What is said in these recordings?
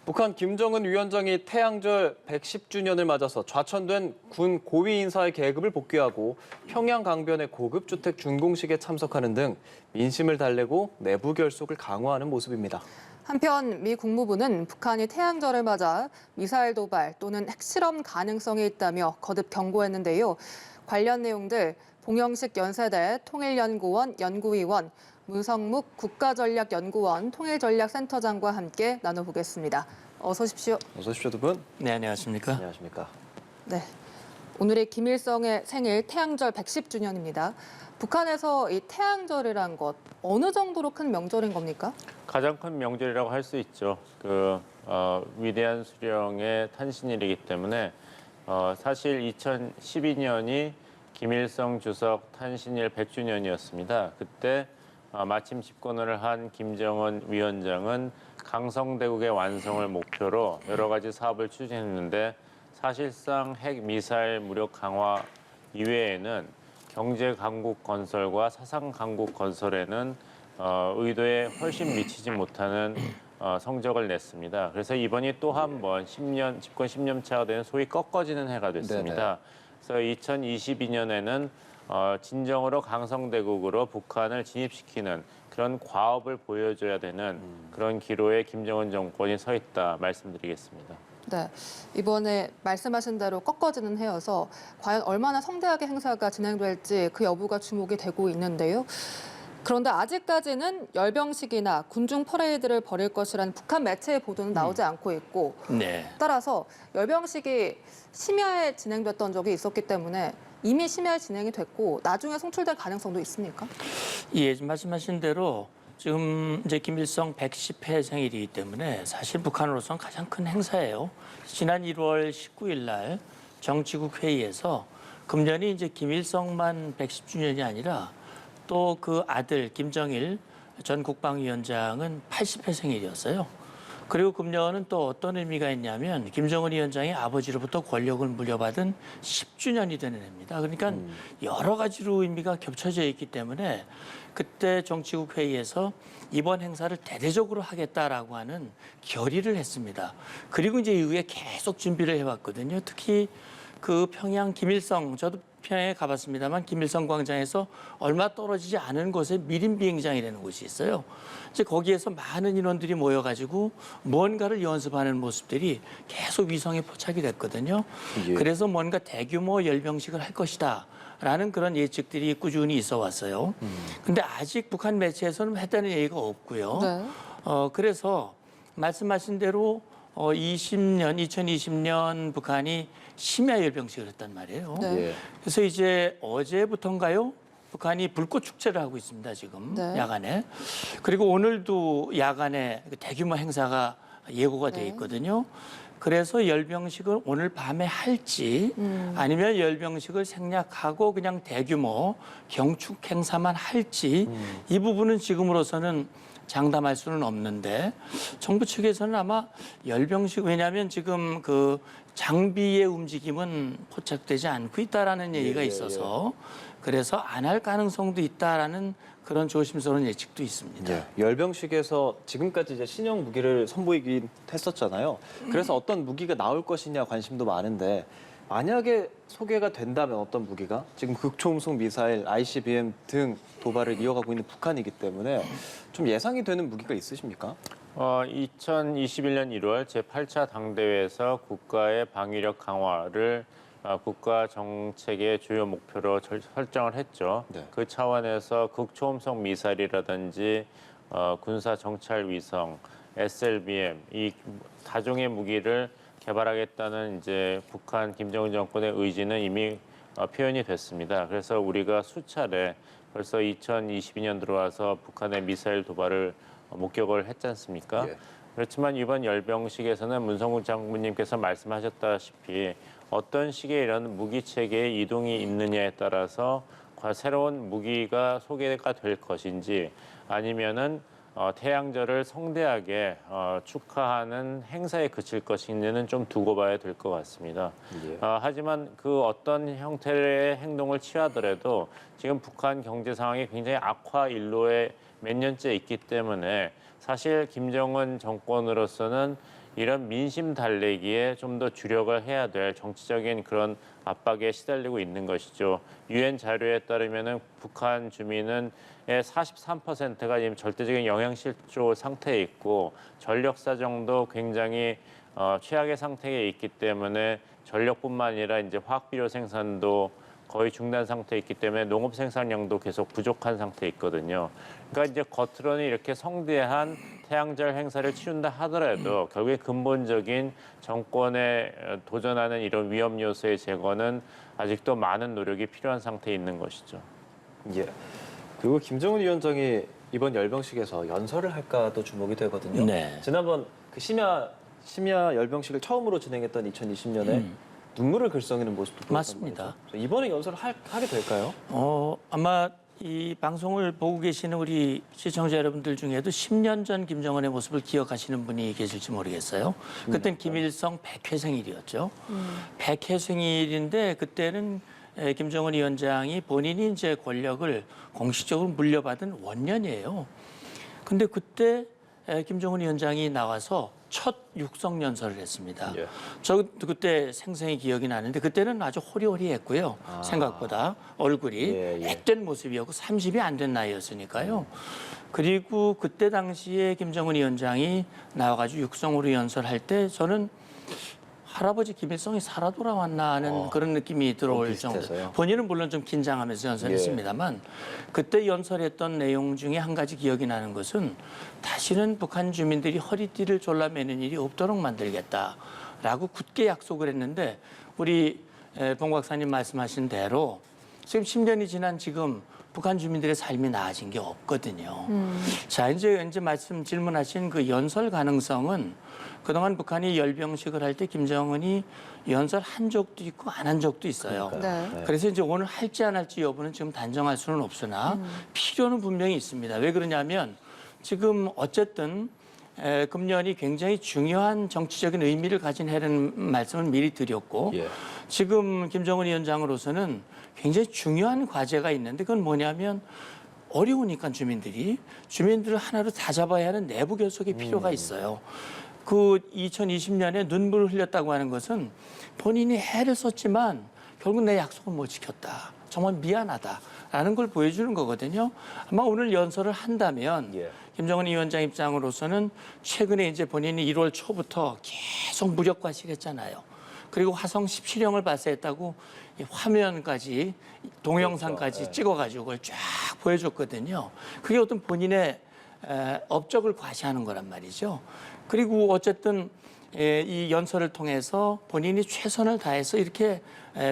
북한 김정은 위원장이 태양절 110주년을 맞아서 좌천된 군 고위 인사의 계급을 복귀하고 평양 강변의 고급 주택 준공식에 참석하는 등 민심을 달래고 내부 결속을 강화하는 모습입니다. 한편 미 국무부는 북한이 태양절을 맞아 미사일 도발 또는 핵실험 가능성이 있다며 거듭 경고했는데요. 관련 내용들 봉영식 연세대 통일연구원 연구위원, 문성묵 국가전략연구원 통일전략센터장과 함께 나눠보겠습니다. 어서 오십시오. 어서 오십시오, 두 분. 네, 안녕하십니까. 안녕하십니까. 네, 오늘이 김일성의 생일 태양절 110주년입니다. 북한에서 이 태양절이란 것 어느 정도로 큰 명절인 겁니까? 가장 큰 명절이라고 할 수 있죠. 위대한 수령의 탄신일이기 때문에 사실 2012년이 김일성 주석 탄신일 100주년이었습니다. 그때 마침 집권을 한 김정은 위원장은 강성대국의 완성을 목표로 여러 가지 사업을 추진했는데 사실상 핵 미사일 무력 강화 이외에는 경제 강국 건설과 사상 강국 건설에는 의도에 훨씬 미치지 못하는 성적을 냈습니다. 그래서 이번이 또 한 번 집권 10년 차가 되는 소위 꺾어지는 해가 됐습니다. 그래서 2022년에는 진정으로 강성대국으로 북한을 진입시키는 그런 과업을 보여줘야 되는 그런 기로에 김정은 정권이 서 있다 말씀드리겠습니다. 네, 이번에 말씀하신 대로 꺾어지는 해여서 과연 얼마나 성대하게 행사가 진행될지 그 여부가 주목이 되고 있는데요. 그런데 아직까지는 열병식이나 군중 퍼레이드를 벌일 것이라는 북한 매체의 보도는 나오지 않고 있고 네. 따라서 열병식이 심야에 진행됐던 적이 있었기 때문에 이미 심야에 진행이 됐고 나중에 송출될 가능성도 있습니까? 예, 말씀하신 대로 지금 이제 김일성 110회 생일이기 때문에 사실 북한으로서는 가장 큰 행사예요. 지난 1월 19일 날 정치국 회의에서 금년이 이제 김일성만 110주년이 아니라 또 그 아들 김정일 전 국방위원장은 80회 생일이었어요. 그리고 금년은 또 어떤 의미가 있냐면 김정은 위원장이 아버지로부터 권력을 물려받은 10주년이 되는 해입니다. 그러니까 여러 가지로 의미가 겹쳐져 있기 때문에 그때 정치국 회의에서 이번 행사를 대대적으로 하겠다라고 하는 결의를 했습니다. 그리고 이제 이후에 계속 준비를 해왔거든요. 특히 그 평양 김일성, 저도 평양에 가봤습니다만 김일성 광장에서 얼마 떨어지지 않은 곳에 미림 비행장이라는 곳이 있어요. 이제 거기에서 많은 인원들이 모여가지고 무언가를 연습하는 모습들이 계속 위성에 포착이 됐거든요. 예. 그래서 뭔가 대규모 열병식을 할 것이다. 라는 그런 예측들이 꾸준히 있어 왔어요. 근데 아직 북한 매체에서는 했다는 얘기가 없고요. 네. 그래서 말씀하신 대로 2020년 북한이 심야 열병식을 했단 말이에요. 네. 예. 그래서 이제 어제부터인가요? 북한이 불꽃 축제를 하고 있습니다, 지금 네. 야간에. 그리고 오늘도 야간에 대규모 행사가 예고가 돼 네. 있거든요. 그래서 열병식을 오늘 밤에 할지 아니면 열병식을 생략하고 그냥 대규모 경축 행사만 할지 이 부분은 지금으로서는 장담할 수는 없는데 정부 측에서는 아마 열병식 왜냐하면 지금 그 장비의 움직임은 포착되지 않고 있다라는 얘기가 있어서 그래서 안 할 가능성도 있다라는 그런 조심스러운 예측도 있습니다. 예. 열병식에서 지금까지 이제 신형 무기를 선보이긴 했었잖아요. 그래서 어떤 무기가 나올 것이냐 관심도 많은데 만약에 소개가 된다면 어떤 무기가 지금 극초음속 미사일, ICBM 등 도발을 이어가고 있는 북한이기 때문에 좀 예상이 되는 무기가 있으십니까? 2021년 1월 제8차 당대회에서 국가의 방위력 강화를 국가 정책의 주요 목표로 설정을 했죠. 네. 그 차원에서 극초음속 미사일이라든지 군사 정찰 위성, SLBM 이 다종의 무기를 개발하겠다는 이제 북한 김정은 정권의 의지는 이미 표현이 됐습니다. 그래서 우리가 수차례 벌써 2022년 들어와서 북한의 미사일 도발을 목격을 했지 않습니까? 예. 그렇지만 이번 열병식에서는 문성국 장군님께서 말씀하셨다시피 어떤 식의 이런 무기 체계의 이동이 있느냐에 따라서 새로운 무기가 소개가 될 것인지 아니면은 태양절을 성대하게 축하하는 행사에 그칠 것인지는 좀 두고 봐야 될 것 같습니다. 예. 하지만 그 어떤 형태의 행동을 취하더라도 지금 북한 경제 상황이 굉장히 악화 일로에 몇 년째 있기 때문에 사실 김정은 정권으로서는 이런 민심 달래기에 좀 더 주력을 해야 될 정치적인 그런 압박에 시달리고 있는 것이죠. 유엔 자료에 따르면은 북한 주민은 43%가 지금 절대적인 영양실조 상태에 있고 전력 사정도 굉장히 최악의 상태에 있기 때문에 전력뿐만 아니라 이제 화학비료 생산도 거의 중단 상태에 있기 때문에 농업 생산량도 계속 부족한 상태에 있거든요. 그러니까 이제 겉으로는 이렇게 성대한 태양절 행사를 치른다 하더라도 결국에 근본적인 정권에 도전하는 이런 위험 요소의 제거는 아직도 많은 노력이 필요한 상태에 있는 것이죠. 예. 그리고 김정은 위원장이 이번 열병식에서 연설을 할까도 주목이 되거든요. 네. 지난번 그 심야 열병식을 처음으로 진행했던 2020년에 눈물을 글썽이는 모습도 보였단 맞습니다. 말이죠. 이번에 연설을 하게 될까요? 아마 이 방송을 보고 계시는 우리 시청자 여러분들 중에도 10년 전 김정은의 모습을 기억하시는 분이 계실지 모르겠어요. 그때는 김일성 100회 생일이었죠. 100회 생일인데 그때는 김정은 위원장이 본인이 이제 권력을 공식적으로 물려받은 원년이에요. 근데 그때 김정은 위원장이 나와서 첫 육성 연설을 했습니다. 예. 저 그때 생생히 기억이 나는데 그때는 아주 호리호리했고요. 생각보다 얼굴이 예, 예. 앳된 모습이었고 30이 안 된 나이였으니까요. 그리고 그때 당시에 김정은 위원장이 나와가지고 육성으로 연설할 때 저는 할아버지 김일성이 살아 돌아왔나 하는 그런 느낌이 들어올 정도. 비슷해서요? 본인은 물론 좀 긴장하면서 연설했습니다만 그때 연설했던 내용 중에 한 가지 기억이 나는 것은 다시는 북한 주민들이 허리띠를 졸라매는 일이 없도록 만들겠다라고 굳게 약속을 했는데 우리 봉 박사님 말씀하신 대로 지금 10년이 지난 지금 북한 주민들의 삶이 나아진 게 없거든요. 자, 이제 질문하신 그 연설 가능성은 그동안 북한이 열병식을 할 때 김정은이 연설한 적도 있고 안 한 적도 있어요. 네. 그래서 이제 오늘 할지 안 할지 여부는 지금 단정할 수는 없으나 필요는 분명히 있습니다. 왜 그러냐면 지금 어쨌든 금년이 굉장히 중요한 정치적인 의미를 가진 해라는 말씀을 미리 드렸고 예. 지금 김정은 위원장으로서는 굉장히 중요한 과제가 있는데 그건 뭐냐면 어려우니까 주민들을 하나로 다 잡아야 하는 내부 결속의 필요가 있어요. 그 2020년에 눈물을 흘렸다고 하는 것은 본인이 애를 썼지만 결국 내 약속을 못 지켰다. 정말 미안하다라는 걸 보여주는 거거든요. 아마 오늘 연설을 한다면 예. 김정은 위원장 입장으로서는 최근에 이제 본인이 1월 초부터 계속 무력화시켰잖아요. 그리고 화성 17형을 발사했다고 이 화면까지 동영상까지 그렇죠. 찍어가지고 그걸 쫙 보여줬거든요. 그게 어떤 본인의 업적을 과시하는 거란 말이죠. 그리고 어쨌든 이 연설을 통해서 본인이 최선을 다해서 이렇게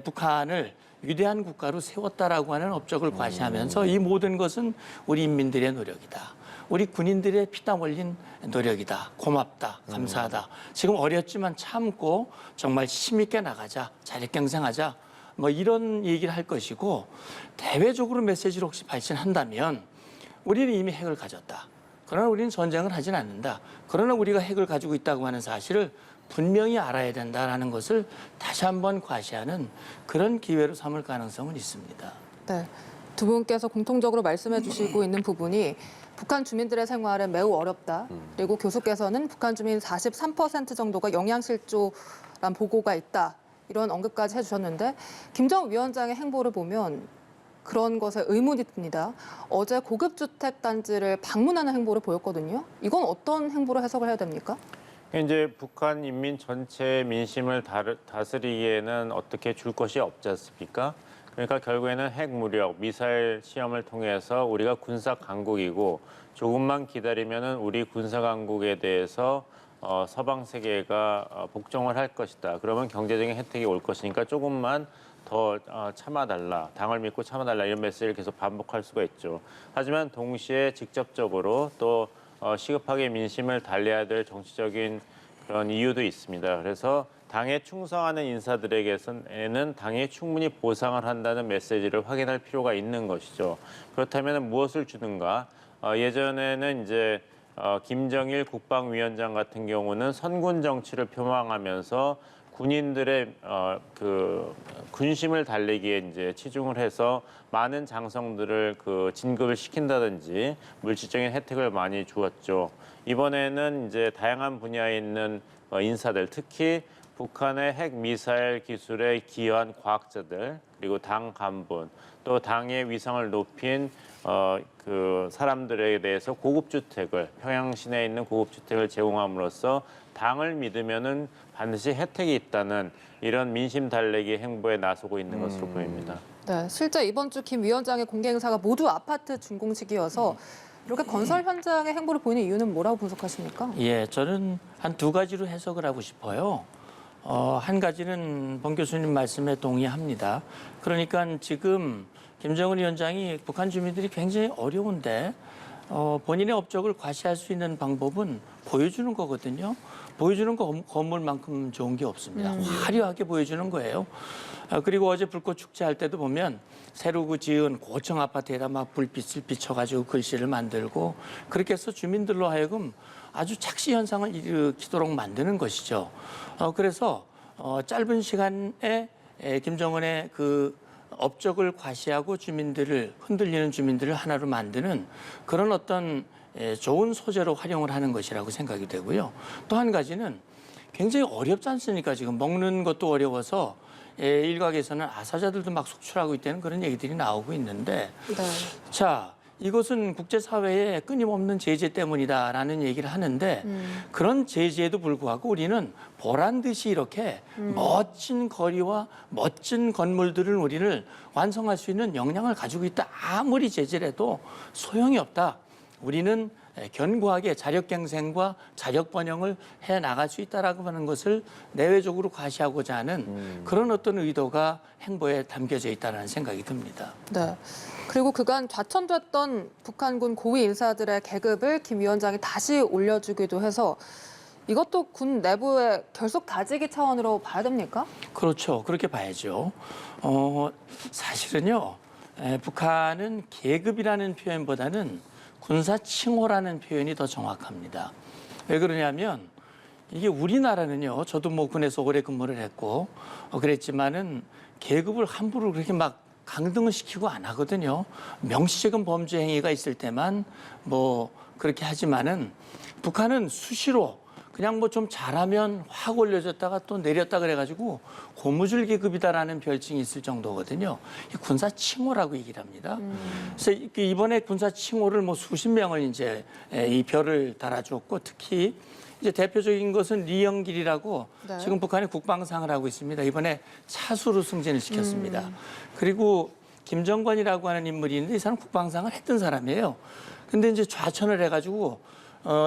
북한을 위대한 국가로 세웠다라고 하는 업적을 과시하면서 이 모든 것은 우리 인민들의 노력이다. 우리 군인들의 피땀 흘린 노력이다. 고맙다. 감사하다. 지금 어렵지만 참고 정말 힘있게 나가자. 자력경생하자. 뭐 이런 얘기를 할 것이고 대외적으로 메시지를 혹시 발신한다면 우리는 이미 핵을 가졌다. 그러나 우리는 전쟁을 하진 않는다. 그러나 우리가 핵을 가지고 있다고 하는 사실을 분명히 알아야 된다라는 것을 다시 한번 과시하는 그런 기회로 삼을 가능성은 있습니다. 네. 두 분께서 공통적으로 말씀해 주시고 있는 부분이 북한 주민들의 생활은 매우 어렵다. 그리고 교수께서는 북한 주민 43% 정도가 영양실조란 보고가 있다. 이런 언급까지 해주셨는데 김정은 위원장의 행보를 보면 그런 것에 의문이 듭니다. 어제 고급주택 단지를 방문하는 행보를 보였거든요. 이건 어떤 행보로 해석을 해야 됩니까? 이제 북한 인민 전체 민심을 다스리기에는 어떻게 줄 것이 없지 않습니까? 그러니까 결국에는 핵 무력, 미사일 시험을 통해서 우리가 군사 강국이고 조금만 기다리면은 우리 군사 강국에 대해서 서방 세계가 복종을 할 것이다. 그러면 경제적인 혜택이 올 것이니까 조금만 더 참아달라, 당을 믿고 참아달라 이런 메시지를 계속 반복할 수가 있죠. 하지만 동시에 직접적으로 또 시급하게 민심을 달래야 될 정치적인 그런 이유도 있습니다. 그래서 당에 충성하는 인사들에게는 당에 충분히 보상을 한다는 메시지를 확인할 필요가 있는 것이죠. 그렇다면 무엇을 주는가? 예전에는 이제 김정일 국방위원장 같은 경우는 선군 정치를 표방하면서 군인들의 그 군심을 달래기에 이제 치중을 해서 많은 장성들을 그 진급을 시킨다든지 물질적인 혜택을 많이 주었죠. 이번에는 이제 다양한 분야에 있는 인사들, 특히 북한의 핵 미사일 기술에 기여한 과학자들, 그리고 당 간부, 또 당의 위상을 높인 그 사람들에 대해서 고급 주택을, 평양 시내에 있는 고급 주택을 제공함으로써 당을 믿으면은 반드시 혜택이 있다는 이런 민심 달래기 행보에 나서고 있는 것으로 보입니다. 네, 실제 이번 주 김 위원장의 공개 행사가 모두 아파트 준공식이어서 이렇게 건설 현장의 행보를 보이는 이유는 뭐라고 분석하십니까? 예, 저는 한 두 가지로 해석을 하고 싶어요. 한 가지는 봉 교수님 말씀에 동의합니다. 그러니까 지금 김정은 위원장이 북한 주민들이 굉장히 어려운데 본인의 업적을 과시할 수 있는 방법은 보여주는 거거든요. 보여주는 건물만큼 좋은 게 없습니다. 화려하게 보여주는 거예요. 그리고 어제 불꽃 축제할 때도 보면 새로 지은 고층 아파트에다 막 불빛을 비춰가지고 글씨를 만들고 그렇게 해서 주민들로 하여금 아주 착시 현상을 일으키도록 만드는 것이죠. 그래서 짧은 시간에 김정은의 그 업적을 과시하고 주민들을 흔들리는 주민들을 하나로 만드는 그런 어떤 좋은 소재로 활용을 하는 것이라고 생각이 되고요. 또 한 가지는 굉장히 어렵지 않습니까? 지금 먹는 것도 어려워서 일각에서는 아사자들도 막 속출하고 있다는 그런 얘기들이 나오고 있는데 네. 자, 이것은 국제사회의 끊임없는 제재 때문이다라는 얘기를 하는데 그런 제재에도 불구하고 우리는 보란 듯이 이렇게 멋진 거리와 멋진 건물들을 우리를 완성할 수 있는 역량을 가지고 있다. 아무리 제재를 해도 소용이 없다. 우리는 견고하게 자력갱생과 자력번영을 해나갈 수 있다라고 하는 것을 내외적으로 과시하고자 하는 그런 어떤 의도가 행보에 담겨져 있다는 생각이 듭니다. 네. 그리고 그간 좌천됐던 북한군 고위 인사들의 계급을 김 위원장이 다시 올려주기도 해서 이것도 군 내부의 결속 다지기 차원으로 봐야 됩니까? 그렇죠. 그렇게 봐야죠. 사실은요, 북한은 계급이라는 표현보다는 군사 칭호라는 표현이 더 정확합니다. 왜 그러냐면 이게 우리나라는요, 저도 뭐 군에서 오래 근무를 했고 그랬지만은 계급을 함부로 그렇게 막 강등을 시키고 안 하거든요. 명시적인 범죄 행위가 있을 때만 뭐 그렇게 하지만은 북한은 수시로 그냥 뭐 좀 잘하면 확 올려졌다가 또 내렸다 그래가지고 고무줄 계급이다라는 별칭이 있을 정도거든요. 이 군사 칭호라고 얘기를 합니다. 그래서 이번에 군사 칭호를 뭐 수십 명을 이제 이 별을 달아줬고 특히 이제 대표적인 것은 리영길이라고 네. 지금 북한이 국방상을 하고 있습니다. 이번에 차수로 승진을 시켰습니다. 그리고 김정권이라고 하는 인물이 있는데 이 사람 국방상을 했던 사람이에요. 근데 이제 좌천을 해가지고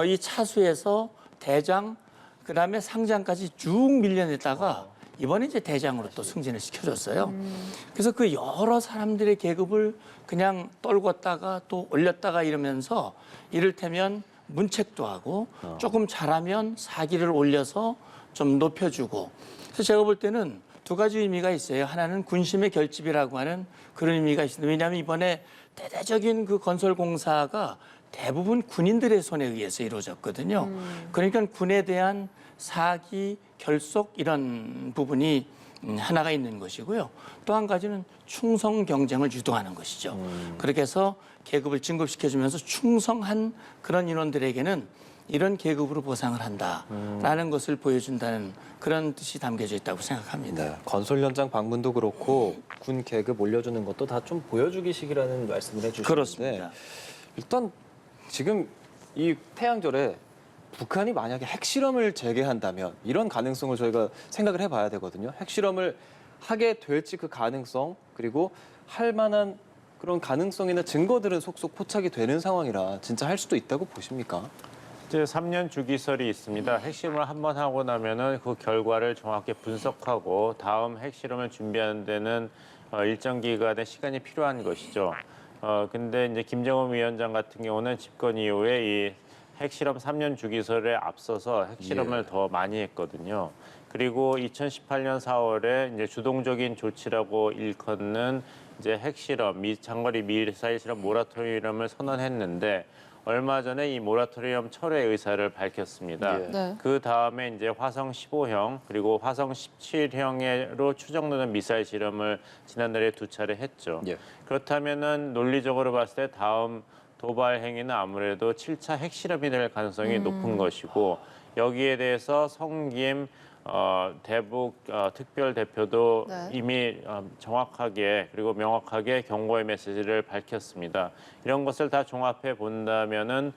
이 차수에서 대장, 그다음에 상장까지 쭉 밀려냈다가 이번에 이제 대장으로 또 승진을 시켜줬어요. 그래서 그 여러 사람들의 계급을 그냥 떨궜다가 또 올렸다가 이러면서 이를테면 문책도 하고 조금 잘하면 사기를 올려서 좀 높여주고. 그래서 제가 볼 때는 두 가지 의미가 있어요. 하나는 군심의 결집이라고 하는 그런 의미가 있습니다. 왜냐하면 이번에 대대적인 그 건설 공사가 대부분 군인들의 손에 의해서 이루어졌거든요. 그러니까 군에 대한 사기, 결속 이런 부분이 하나가 있는 것이고요. 또 한 가지는 충성 경쟁을 유도하는 것이죠. 그렇게 해서 계급을 진급시켜주면서 충성한 그런 인원들에게는 이런 계급으로 보상을 한다라는 것을 보여준다는 그런 뜻이 담겨져 있다고 생각합니다. 네, 건설 현장 방문도 그렇고 군 계급 올려주는 것도 다 좀 보여주기식이라는 말씀을 해주시는데 그렇습니다. 일단 지금 이 태양절에 북한이 만약에 핵실험을 재개한다면 이런 가능성을 저희가 생각을 해봐야 되거든요. 핵실험을 하게 될지 그 가능성 그리고 할 만한 그런 가능성이나 증거들은 속속 포착이 되는 상황이라 진짜 할 수도 있다고 보십니까? 이제 3년 주기설이 있습니다. 핵실험을 한 번 하고 나면은 그 결과를 정확히 분석하고 다음 핵실험을 준비하는 데는 일정 기간의 시간이 필요한 것이죠. 근데 이제 김정은 위원장 같은 경우는 집권 이후에 이 핵실험 3년 주기설에 앞서서 핵실험을 더 많이 했거든요. 그리고 2018년 4월에 이제 주동적인 조치라고 일컫는 이제 핵실험, 장거리 미사일 실험 모라토리엄을 선언했는데 얼마 전에 이 모라토리엄 철회 의사를 밝혔습니다. 네. 그 다음에 이제 화성 15형 그리고 화성 17형으로 추정되는 미사일 실험을 지난달에 2차례 했죠. 예. 그렇다면은 논리적으로 봤을 때 다음 도발 행위는 아무래도 7차 핵실험이 될 가능성이 높은 것이고 여기에 대해서 성김 대북 특별 대표도 네. 이미 정확하게 그리고 명확하게 경고의 메시지를 밝혔습니다. 이런 것을 다 종합해 본다면은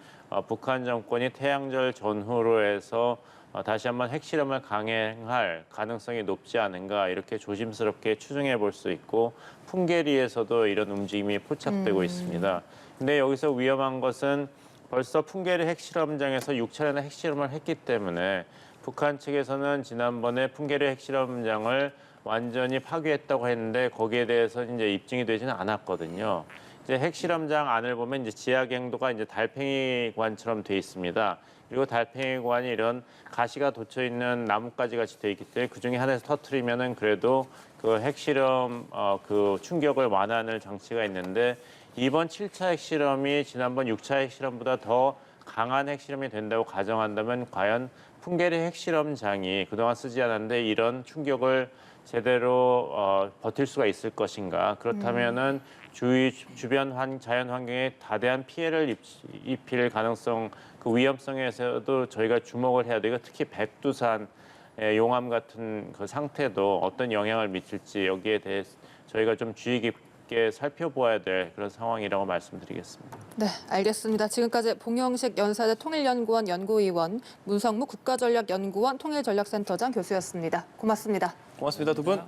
북한 정권이 태양절 전후로 해서 다시 한번 핵실험을 강행할 가능성이 높지 않은가 이렇게 조심스럽게 추정해 볼 수 있고 풍계리에서도 이런 움직임이 포착되고 있습니다. 근데 여기서 위험한 것은 벌써 풍계리 핵실험장에서 6차례나 핵실험을 했기 때문에 북한 측에서는 지난번에 풍계리 핵실험장을 완전히 파괴했다고 했는데 거기에 대해서 이제 입증이 되지는 않았거든요. 이제 핵실험장 안을 보면 이제 지하 경도가 이제 달팽이관처럼 돼 있습니다. 그리고 달팽이관이 이런 가시가 돋쳐 있는 나뭇가지 같이 돼 있기 때문에 그 중에 하나에서 터트리면은 그래도 그 핵실험 그 충격을 완화하는 장치가 있는데 이번 7차 핵실험이 지난번 6차 핵실험보다 더 강한 핵실험이 된다고 가정한다면 과연 풍계리 핵실험장이 그동안 쓰지 않았는데 이런 충격을 제대로 버틸 수가 있을 것인가? 그렇다면은 주변 자연 환경에 다대한 피해를 입힐 가능성, 그 위험성에서도 저희가 주목을 해야 되고 특히 백두산, 용암 같은 그 상태도 어떤 영향을 미칠지 여기에 대해 저희가 좀 주의 깊게 살펴보아야 될 그런 상황이라고 말씀드리겠습니다. 네, 알겠습니다. 지금까지 봉영식 연세대 통일연구원 연구위원, 문성무 국가전략연구원 통일전략센터장 교수였습니다. 고맙습니다. 고맙습니다, 두 분.